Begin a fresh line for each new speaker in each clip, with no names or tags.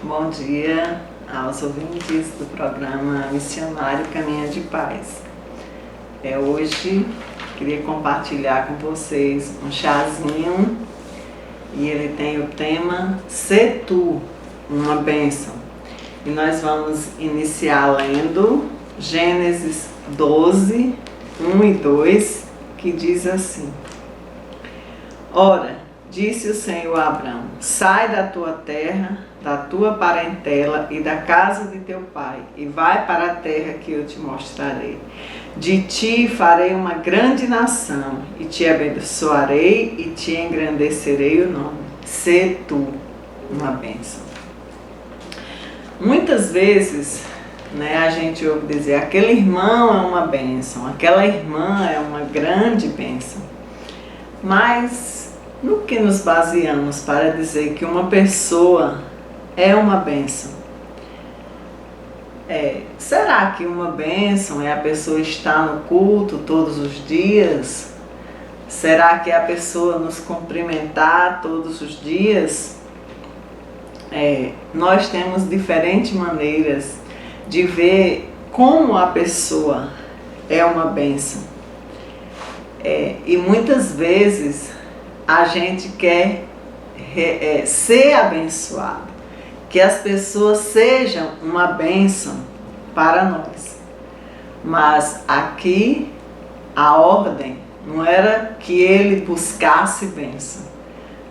Bom dia aos ouvintes do programa Missionário Caminho de Paz. Hoje queria compartilhar com vocês um chazinho e ele tem o tema Sê Tu uma bênção. E nós vamos iniciar lendo Gênesis 12, 1 e 2, que diz assim: Ora, disse o Senhor a Abrão: sai da tua terra, da tua parentela e da casa de teu pai, e vai para a terra que eu te mostrarei. De ti farei uma grande nação, e te abençoarei e te engrandecerei o nome. Sê tu uma bênção. Muitas vezes, a gente ouve dizer: aquele irmão é uma bênção, aquela irmã é uma grande bênção. Mas no que nos baseamos para dizer que uma pessoa é uma bênção? Será que uma bênção é a pessoa estar no culto todos os dias? Será que é a pessoa nos cumprimentar todos os dias? Nós temos diferentes maneiras de ver como a pessoa é uma bênção. E muitas vezes a gente quer ser abençoado, que as pessoas sejam uma bênção para nós. Mas aqui a ordem não era que ele buscasse bênção.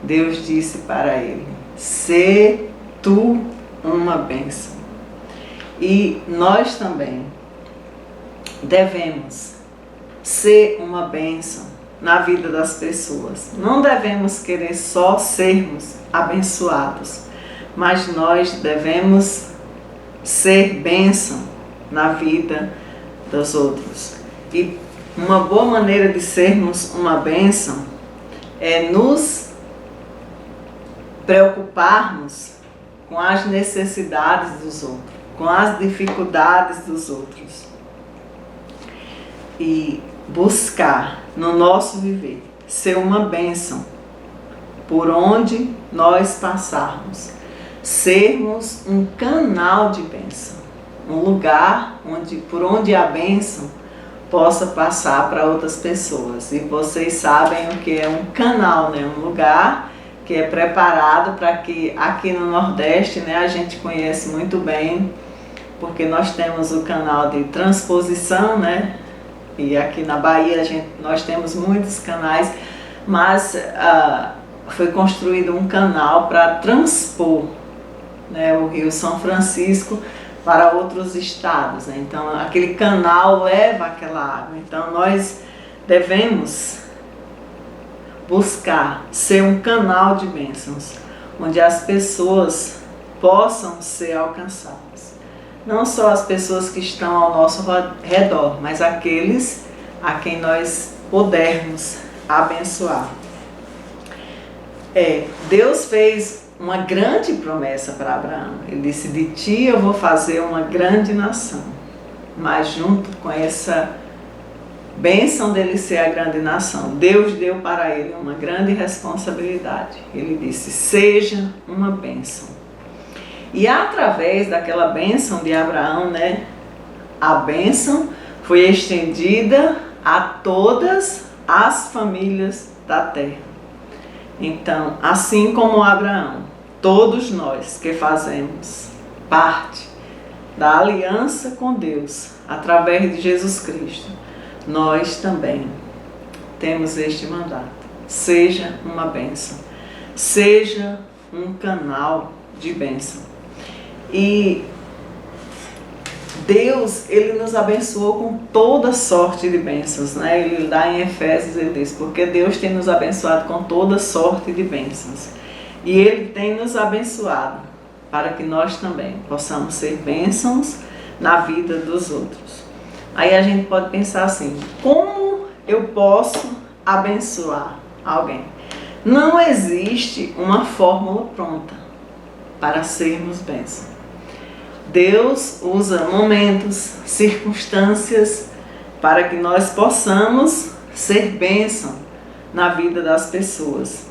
Deus disse para ele: sê tu uma bênção. E nós também devemos ser uma bênção na vida das pessoas. Não devemos querer só sermos abençoados, mas nós devemos ser bênção na vida dos outros. E uma boa maneira de sermos uma bênção é nos preocuparmos com as necessidades dos outros, com as dificuldades dos outros. E buscar no nosso viver ser uma bênção por onde nós passarmos, sermos um canal de bênção, um lugar por onde a bênção possa passar para outras pessoas. E vocês sabem o que é um canal, um lugar que é preparado para que aqui no Nordeste, a gente conhece muito bem, porque nós temos o canal de transposição, e aqui na Bahia nós temos muitos canais, mas foi construído um canal para transpor o Rio São Francisco para outros estados. Então aquele canal leva aquela água. Então nós devemos buscar ser um canal de bênçãos, onde as pessoas possam ser alcançadas. Não só as pessoas que estão ao nosso redor, mas aqueles a quem nós pudermos abençoar. Deus fez uma grande promessa para Abraão. Ele disse: de ti eu vou fazer uma grande nação. Mas junto com essa bênção dele ser a grande nação, Deus deu para ele uma grande responsabilidade. Ele disse: seja uma bênção. E através daquela bênção de Abraão, a bênção foi estendida a todas as famílias da terra. Então, assim como Abraão, todos nós que fazemos parte da aliança com Deus, através de Jesus Cristo, nós também temos este mandato: seja uma bênção, seja um canal de bênção. E Deus, Ele nos abençoou com toda sorte de bênçãos, Ele dá em Efésios, ele diz: porque Deus tem nos abençoado com toda sorte de bênçãos. E Ele tem nos abençoado para que nós também possamos ser bênçãos na vida dos outros. Aí a gente pode pensar assim: como eu posso abençoar alguém? Não existe uma fórmula pronta para sermos bênçãos. Deus usa momentos, circunstâncias para que nós possamos ser bênção na vida das pessoas.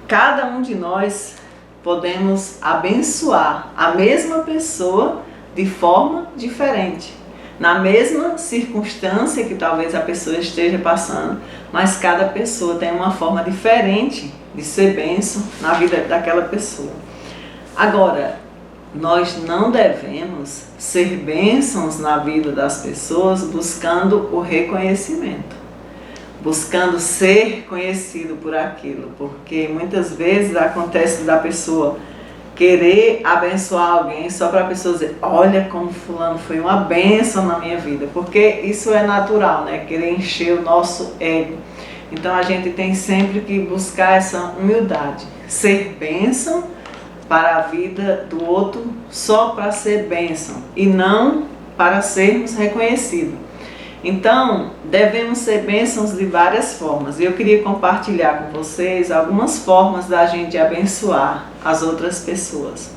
Cada um de nós podemos abençoar a mesma pessoa de forma diferente. Na mesma circunstância que talvez a pessoa esteja passando, mas cada pessoa tem uma forma diferente de ser bênção na vida daquela pessoa. Agora, nós não devemos ser bênçãos na vida das pessoas buscando o reconhecimento, buscando ser conhecido por aquilo, porque muitas vezes acontece da pessoa querer abençoar alguém só para a pessoa dizer, olha como fulano foi uma bênção na minha vida, porque isso é natural, né? Querer encher o nosso ego. Então a gente tem sempre que buscar essa humildade, ser bênção para a vida do outro só para ser bênção e não para sermos reconhecidos. Então, devemos ser bênçãos de várias formas. E eu queria compartilhar com vocês algumas formas da gente abençoar as outras pessoas.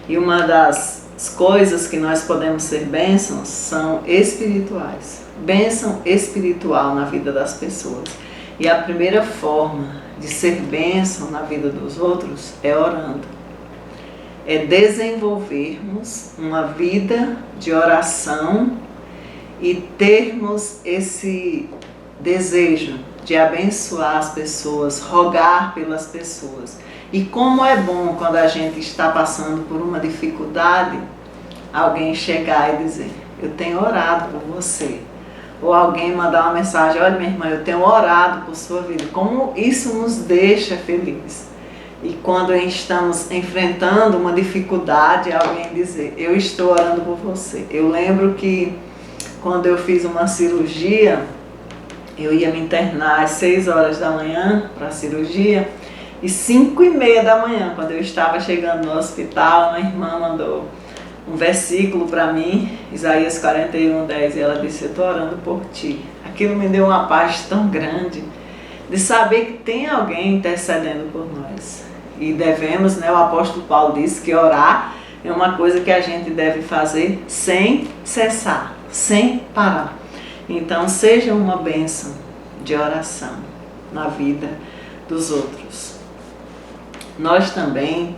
E uma das coisas que nós podemos ser bênçãos são espirituais. Bênção espiritual na vida das pessoas. E a primeira forma de ser bênção na vida dos outros é orando. É desenvolvermos uma vida de oração e termos esse desejo de abençoar as pessoas, rogar pelas pessoas. E como é bom quando a gente está passando por uma dificuldade, alguém chegar e dizer, eu tenho orado por você. Ou alguém mandar uma mensagem, olha minha irmã, eu tenho orado por sua vida. Como isso nos deixa felizes. E quando estamos enfrentando uma dificuldade, alguém dizer, eu estou orando por você. Eu lembro que quando eu fiz uma cirurgia, eu ia me internar às 6 horas da manhã para a cirurgia, e 5h30 da manhã, quando eu estava chegando no hospital, uma irmã mandou um versículo para mim, Isaías 41:10, e ela disse, eu estou orando por ti. Aquilo me deu uma paz tão grande, de saber que tem alguém intercedendo por nós. E devemos, né, o apóstolo Paulo disse que orar é uma coisa que a gente deve fazer sem cessar, sem parar. Então, seja uma bênção de oração na vida dos outros. Nós também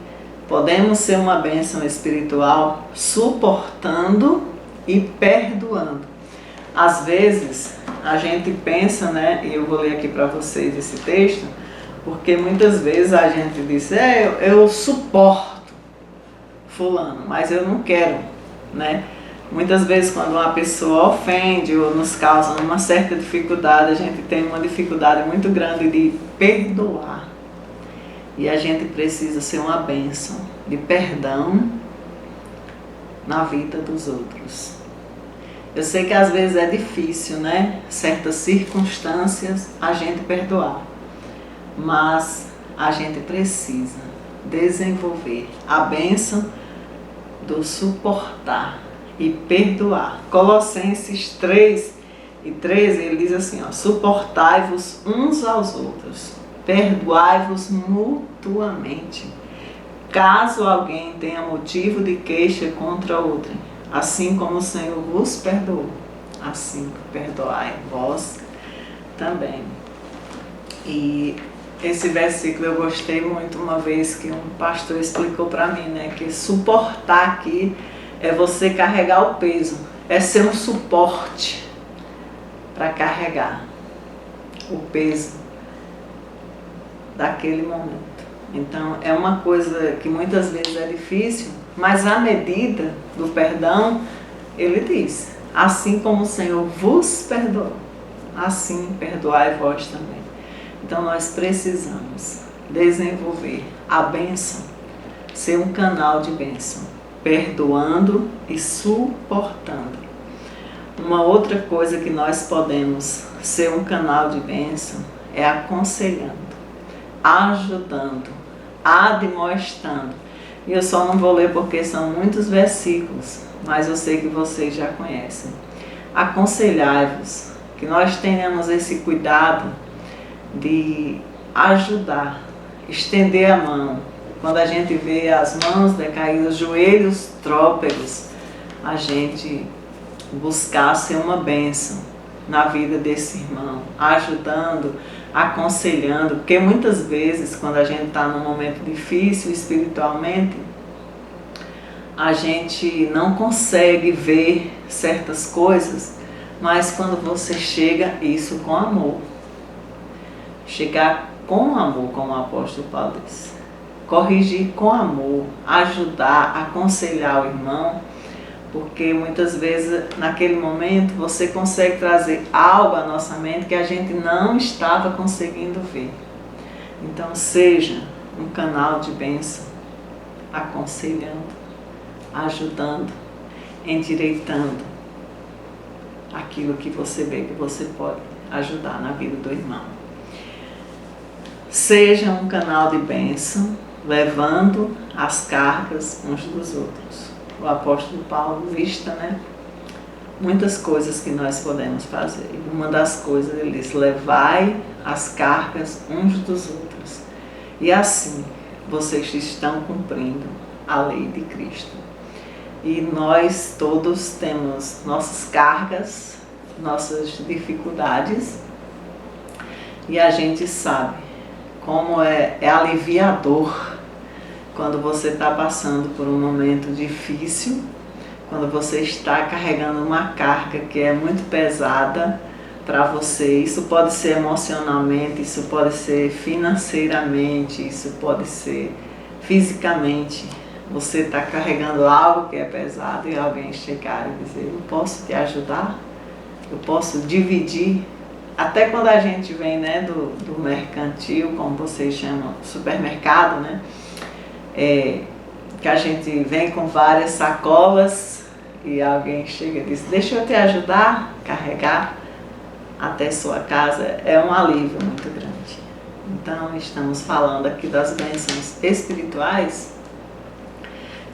podemos ser uma bênção espiritual suportando e perdoando. Às vezes, a gente pensa, né, e eu vou ler aqui para vocês esse texto, porque muitas vezes a gente diz, eu suporto fulano, mas eu não quero, né? Muitas vezes quando uma pessoa ofende ou nos causa uma certa dificuldade, a gente tem uma dificuldade muito grande de perdoar. E a gente precisa ser uma bênção de perdão na vida dos outros. Eu sei que às vezes é difícil, né? Certas circunstâncias a gente perdoar. Mas a gente precisa desenvolver a bênção do suportar e perdoar. Colossenses 3:13, ele diz assim, ó, suportai-vos uns aos outros, perdoai-vos mutuamente, caso alguém tenha motivo de queixa contra outrem, assim como o Senhor vos perdoou, assim perdoai vós também. E esse versículo eu gostei muito uma vez que um pastor explicou para mim, né, que suportar aqui é você carregar o peso, é ser um suporte para carregar o peso daquele momento. Então é uma coisa que muitas vezes é difícil, mas à medida do perdão, ele diz, assim como o Senhor vos perdoou, assim perdoai vós também. Então nós precisamos desenvolver a bênção, ser um canal de bênção, perdoando e suportando. Uma outra coisa que nós podemos ser um canal de bênção é aconselhando, ajudando, admoestando. E eu só não vou ler porque são muitos versículos, mas eu sei que vocês já conhecem. Aconselhai-vos, que nós tenhamos esse cuidado de ajudar, estender a mão. Quando a gente vê as mãos decaídas, os joelhos trópegos, a gente buscar ser uma bênção na vida desse irmão, ajudando aconselhando, porque muitas vezes quando a gente está num momento difícil espiritualmente, a gente não consegue ver certas coisas, mas quando você chega, isso com amor, chegar com amor, como o apóstolo Paulo diz, corrigir com amor, ajudar, aconselhar o irmão, porque muitas vezes naquele momento você consegue trazer algo à nossa mente que a gente não estava conseguindo ver. Então seja um canal de bênção, aconselhando, ajudando, endireitando aquilo que você vê que você pode ajudar na vida do irmão. Seja um canal de bênção, levando as cargas uns dos outros. O apóstolo Paulo lista, muitas coisas que nós podemos fazer. Uma das coisas ele diz: levai as cargas uns dos outros. E assim vocês estão cumprindo a lei de Cristo. E nós todos temos nossas cargas, nossas dificuldades, e a gente sabe como é aliviador quando você está passando por um momento difícil, quando você está carregando uma carga que é muito pesada para você. Isso pode ser emocionalmente, isso pode ser financeiramente, isso pode ser fisicamente. Você está carregando algo que é pesado e alguém chegar e dizer: eu posso te ajudar? Eu posso dividir? Até quando a gente vem do mercantil, como vocês chamam, supermercado, que a gente vem com várias sacolas e alguém chega e diz: deixa eu te ajudar a carregar até sua casa. É um alívio muito grande. Então estamos falando aqui das bênçãos espirituais.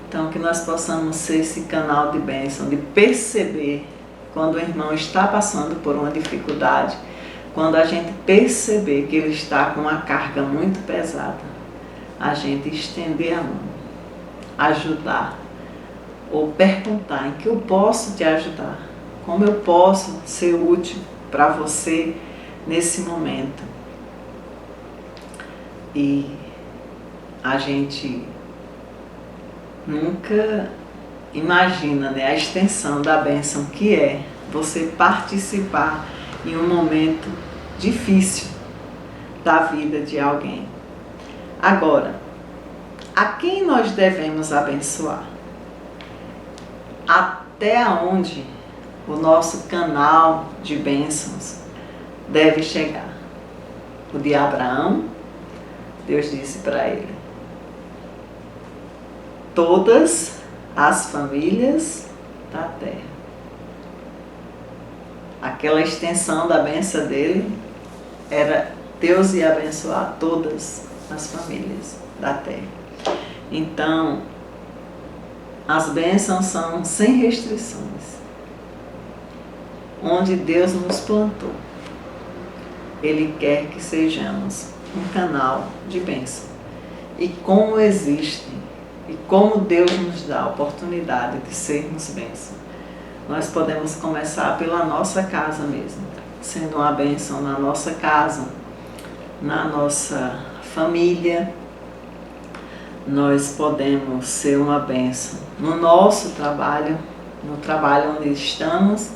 Então que nós possamos ser esse canal de bênção, de perceber quando o irmão está passando por uma dificuldade, quando a gente perceber que ele está com uma carga muito pesada, a gente estender a mão, ajudar, ou perguntar: em que eu posso te ajudar? Como eu posso ser útil para você nesse momento? E a gente nunca imagina a extensão da bênção que é você participar em um momento difícil da vida de alguém. Agora, a quem nós devemos abençoar? Até onde o nosso canal de bênçãos deve chegar? O de Abraão, Deus disse para ele: todas as famílias da terra. Aquela extensão da bênção dele era: Deus ia abençoar todas as famílias da terra. Então, as bênçãos são sem restrições. Onde Deus nos plantou, Ele quer que sejamos um canal de bênção. E como existem, e como Deus nos dá a oportunidade de sermos bênção, nós podemos começar pela nossa casa mesmo, sendo uma bênção na nossa casa, na nossa família. Nós podemos ser uma bênção no nosso trabalho, no trabalho onde estamos.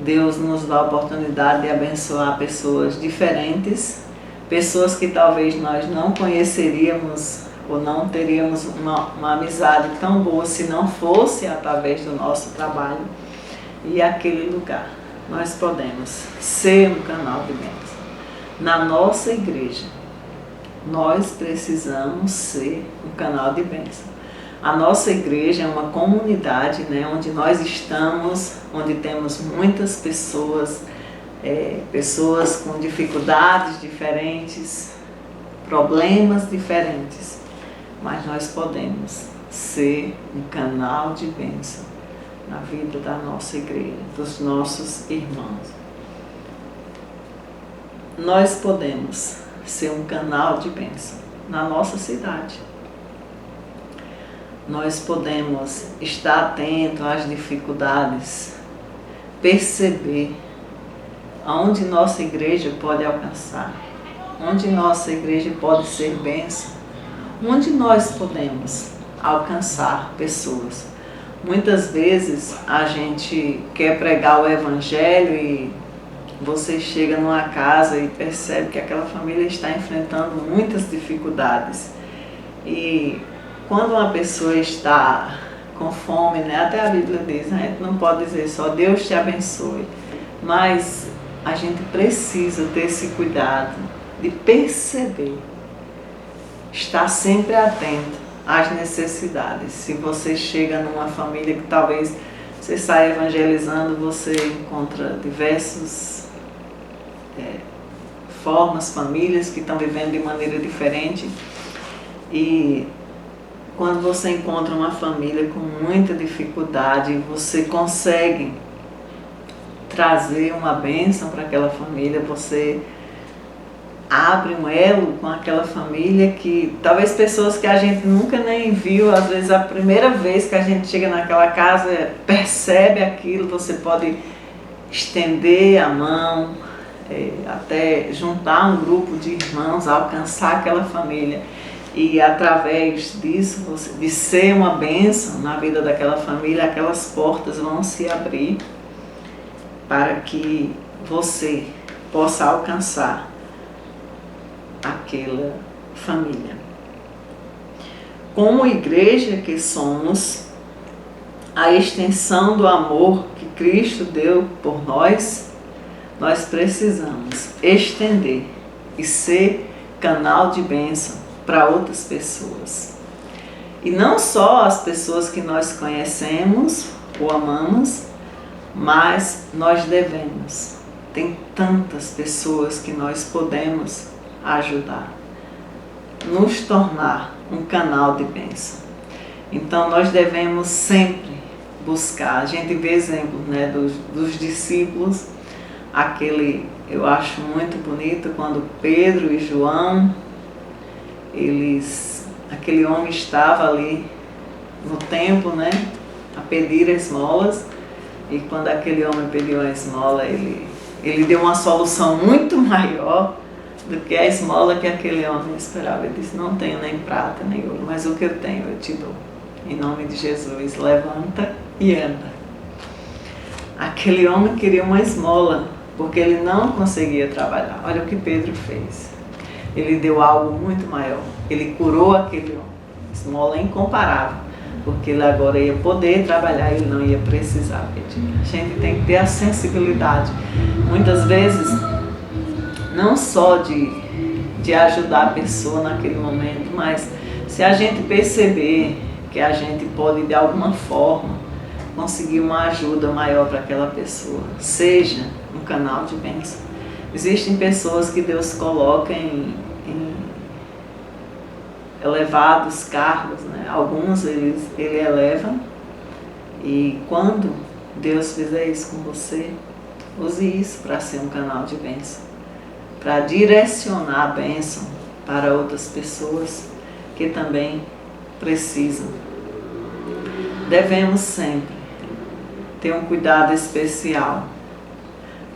Deus nos dá a oportunidade de abençoar pessoas diferentes, pessoas que talvez nós não conheceríamos ou não teríamos uma amizade tão boa se não fosse através do nosso trabalho. E aquele lugar nós podemos ser um canal de bênção. Na nossa igreja, nós precisamos ser um canal de bênção. A nossa igreja é uma comunidade, onde nós estamos, onde temos muitas pessoas, pessoas com dificuldades diferentes, problemas diferentes, mas nós podemos ser um canal de bênção na vida da nossa igreja, dos nossos irmãos. Nós podemos ser um canal de bênção na nossa cidade. Nós podemos estar atento às dificuldades, perceber aonde nossa igreja pode alcançar, onde nossa igreja pode ser bênção, onde nós podemos alcançar pessoas. Muitas vezes a gente quer pregar o evangelho e você chega numa casa e percebe que aquela família está enfrentando muitas dificuldades. E quando uma pessoa está com fome, né, até a Bíblia diz, a gente não pode dizer só Deus te abençoe, mas a gente precisa ter esse cuidado de perceber, estar sempre atento às necessidades. Se você chega numa família que talvez você saia evangelizando, você encontra diversas formas, famílias que estão vivendo de maneira diferente. E quando você encontra uma família com muita dificuldade, você consegue trazer uma bênção para aquela família, você abre um elo com aquela família que talvez pessoas que a gente nunca nem viu, às vezes a primeira vez que a gente chega naquela casa, percebe aquilo, você pode estender a mão, até juntar um grupo de irmãos, alcançar aquela família. E através disso, de ser uma bênção na vida daquela família, aquelas portas vão se abrir para que você possa alcançar aquela família. Como igreja que somos, a extensão do amor que Cristo deu por nós, nós precisamos estender e ser canal de bênção para outras pessoas. E não só as pessoas que nós conhecemos ou amamos, mas nós devemos. Tem tantas pessoas que nós podemos ajudar, nos tornar um canal de bênção. Então nós devemos sempre buscar. A gente vê exemplos, né, dos discípulos, eu acho muito bonito quando Pedro e João, aquele homem estava ali no templo, né, a pedir esmolas, e quando aquele homem pediu a esmola, ele deu uma solução muito maior do que a esmola que aquele homem esperava. Ele disse: não tenho nem prata nem ouro, mas o que eu tenho eu te dou. Em nome de Jesus, levanta e anda. Aquele homem queria uma esmola, porque ele não conseguia trabalhar. Olha o que Pedro fez. Ele deu algo muito maior. Ele curou aquele homem. Esmola incomparável, porque ele agora ia poder trabalhar e ele não ia precisar pedir. A gente tem que ter a sensibilidade, muitas vezes, não só de ajudar a pessoa naquele momento, mas se a gente perceber que a gente pode de alguma forma conseguir uma ajuda maior para aquela pessoa, seja um canal de bênção. Existem pessoas que Deus coloca em elevados cargos, né? Alguns ele eleva, e quando Deus fizer isso com você, use isso para ser um canal de bênção, para direcionar a bênção para outras pessoas que também precisam. Devemos sempre ter um cuidado especial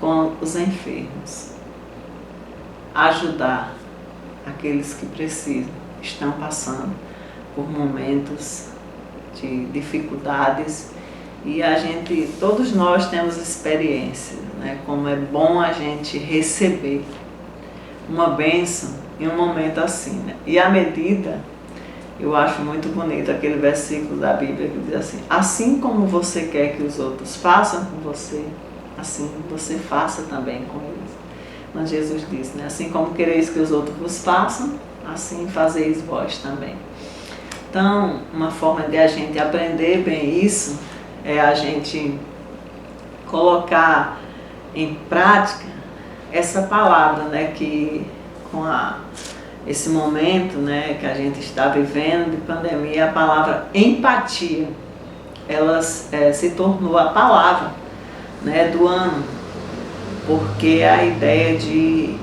com os enfermos, ajudar aqueles que precisam, estão passando por momentos de dificuldades, e todos nós temos experiência, né? Como é bom a gente receber uma bênção em um momento assim, né? E à medida, eu acho muito bonito aquele versículo da Bíblia que diz assim: assim como você quer que os outros façam com você, assim você faça também com eles. Mas Jesus disse, né? Assim como quereis que os outros vos façam, assim fazeis vós também. Então, uma forma de a gente aprender bem isso é a gente colocar em prática essa palavra, né? Que com esse momento, né, que a gente está vivendo de pandemia, a palavra empatia, ela se tornou a palavra, né, do ano, porque a ideia de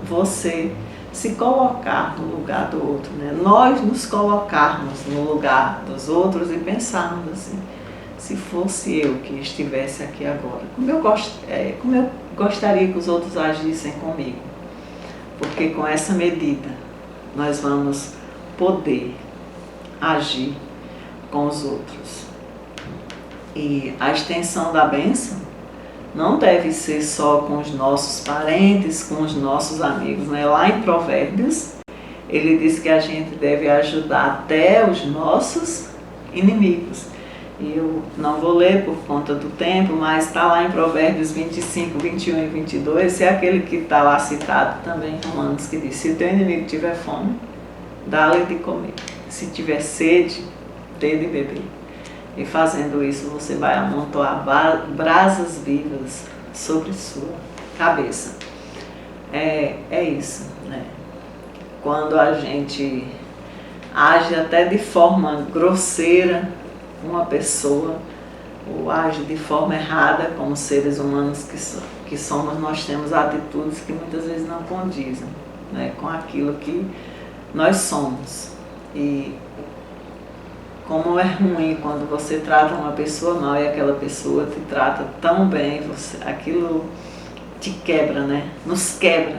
você se colocar no lugar do outro, né? Nós nos colocarmos no lugar dos outros e pensarmos assim: se fosse eu que estivesse aqui agora, como eu gostaria que os outros agissem comigo? porque com essa medida nós vamos poder agir com os outros. E a extensão da bênção não deve ser só com os nossos parentes, com os nossos amigos, né? Lá em Provérbios, ele diz que a gente deve ajudar até os nossos inimigos. E eu não vou ler por conta do tempo, mas está lá em Provérbios 25, 21 e 22, é aquele que está lá citado também em Romanos, que diz: se o teu inimigo tiver fome, dá-lhe de comer. Se tiver sede, dê de beber. E fazendo isso, você vai amontoar brasas vivas sobre sua cabeça. É isso, né? Quando a gente age até de forma grosseira com uma pessoa, ou age de forma errada como seres humanos que somos, nós temos atitudes que muitas vezes não condizem, né, com aquilo que nós somos. E como é ruim quando você trata uma pessoa mal e aquela pessoa te trata tão bem, aquilo te quebra, né? Nos quebra.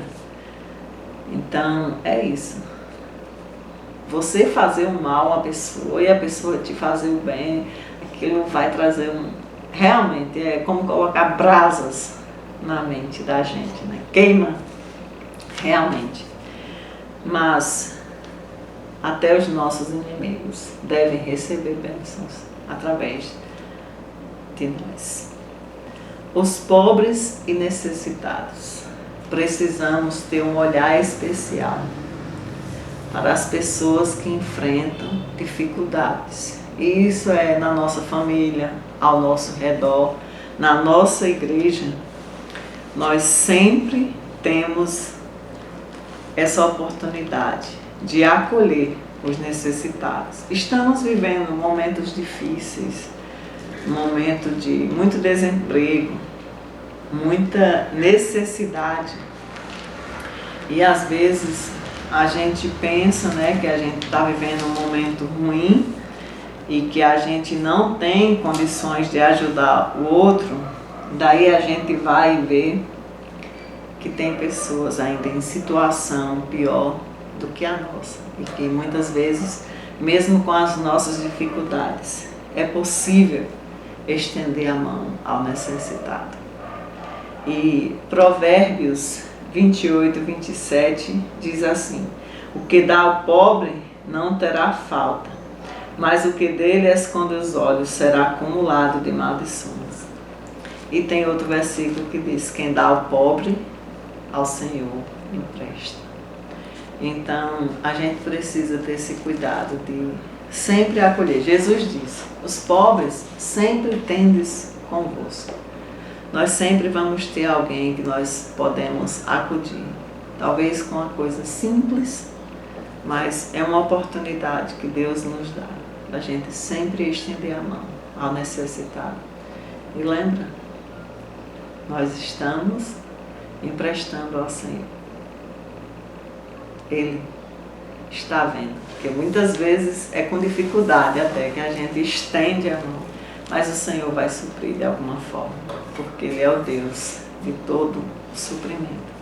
Então, é isso. Você fazer o mal a uma pessoa e a pessoa te fazer o bem, aquilo vai trazer realmente, é como colocar brasas na mente da gente, né? Queima, realmente. Mas até os nossos inimigos devem receber bênçãos através de nós. Os pobres e necessitados. Precisamos ter um olhar especial para as pessoas que enfrentam dificuldades. E isso é na nossa família, ao nosso redor, na nossa igreja. Nós sempre temos essa oportunidade de acolher os necessitados. Estamos vivendo momentos difíceis, um momento de muito desemprego, muita necessidade. E às vezes a gente pensa, né, que a gente está vivendo um momento ruim e que a gente não tem condições de ajudar o outro. Daí a gente vai ver que tem pessoas ainda em situação pior do que a nossa. E que muitas vezes, mesmo com as nossas dificuldades, é possível estender a mão ao necessitado. E Provérbios 28, 27 diz assim: o que dá ao pobre não terá falta, mas o que dele esconde os olhos será acumulado de maldições. E tem outro versículo que diz: quem dá ao pobre, ao Senhor empresta. Então a gente precisa ter esse cuidado de sempre acolher. Jesus disse: os pobres sempre tendes convosco. Nós sempre vamos ter alguém que nós podemos acudir, talvez com uma coisa simples, mas é uma oportunidade que Deus nos dá, da gente sempre estender a mão ao necessitado. E lembra, nós estamos emprestando ao Senhor. Ele está vendo, porque muitas vezes é com dificuldade até que a gente estende a mão, mas o Senhor vai suprir de alguma forma, porque Ele é o Deus de todo suprimento.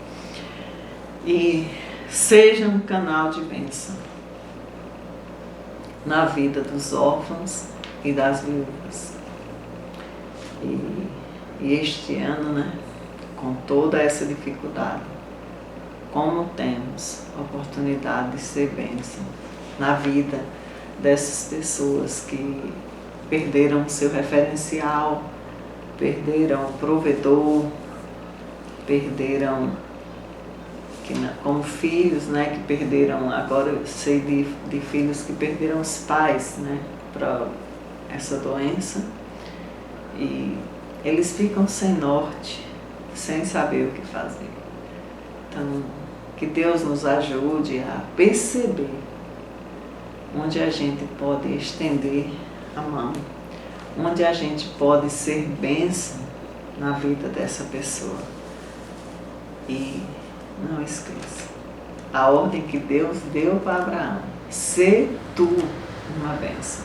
E seja um canal de bênção na vida dos órfãos e das viúvas. E este ano, né, com toda essa dificuldade, como temos a oportunidade de ser bênção na vida dessas pessoas que perderam seu referencial, perderam o provedor, perderam, como filhos, né, que perderam, agora eu sei de filhos que perderam os pais, né, para essa doença, e eles ficam sem norte, sem saber o que fazer. Então, que Deus nos ajude a perceber onde a gente pode estender a mão, onde a gente pode ser bênção na vida dessa pessoa. E não esqueça, a ordem que Deus deu para Abraão: ser tu uma bênção,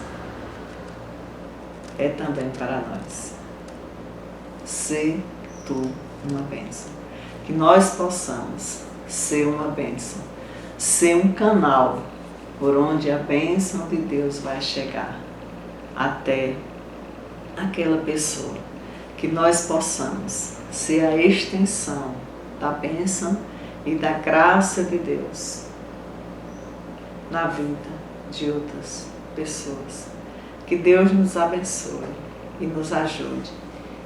é também para nós. Ser tu uma bênção. Que nós possamos ser uma bênção, ser um canal por onde a bênção de Deus vai chegar até aquela pessoa. Que nós possamos ser a extensão da bênção e da graça de Deus na vida de outras pessoas. Que Deus nos abençoe e nos ajude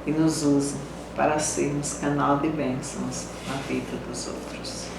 e nos use para sermos canal de bênçãos na vida dos outros.